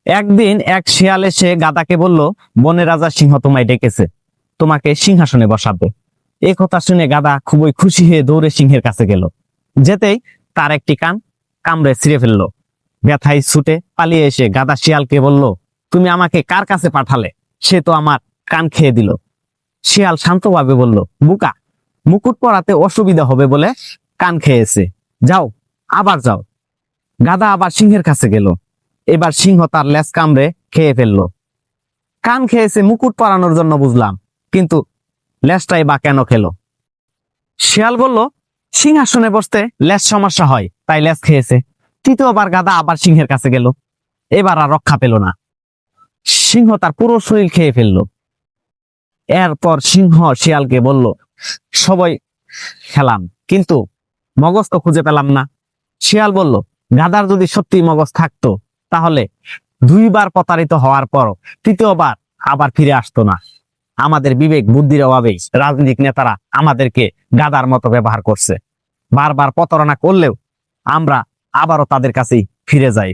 একদিন এক শিয়াল এসে গাধাকে বলল, বনের রাজা সিংহ তোমায় ডেকেছে, তোমাকে সিংহাসনে বসাবে। এই কথা শুনে গাধা খুবই খুশি হয়ে দৌড়ে সিংহের কাছে গেল। যেতেই তার একটি কান কামড়ে ছিঁড়ে ফেললো। ব্যথায় ছুটে পালিয়ে এসে গাধা শিয়ালকে বলল, তুমি আমাকে কার কাছে পাঠালে? সে তো আমার কান খেয়ে দিল। শিয়াল শান্তভাবে বলল, বুকা, মুকুট পরাতে অসুবিধা হবে বলে কান খেয়েছে, যাও, আবার যাও। গাধা আবার সিংহের কাছে গেল। এবার সিংহ তার লেজ কামড়ে খেয়ে ফেললো। কান খেয়েছে মুকুট পরানোর জন্য বুঝলাম, কিন্তু লেজটাই বা কেন খেলো? শিয়াল বলল, সিংহাসনে বসতে লেজ সমস্যা হয়, তাই লেজ খেয়েছে। তৃতীয়বার গাধা আবার সিংহের কাছে গেল। এবার আর রক্ষা পেল না, সিংহ তার পুরো শরীর খেয়ে ফেললো। এরপর সিংহ শিয়ালকে বলল, সবাই খেলাম, কিন্তু মগজ তো খুঁজে পেলাম না। শিয়াল বলল, গাধার যদি সত্যি মগজ থাকতো তাহলে দুইবার প্রতারিত হওয়ার পর তৃতীয়বার আবার ফিরে আসতো না। আমাদের বিবেক বুদ্ধির অভাবে রাজনৈতিক নেতারা আমাদেরকে গাধার মতো ব্যবহার করছে। বারবার প্রতারণা করলেও আমরা আবারও তাদের কাছেই ফিরে যাই।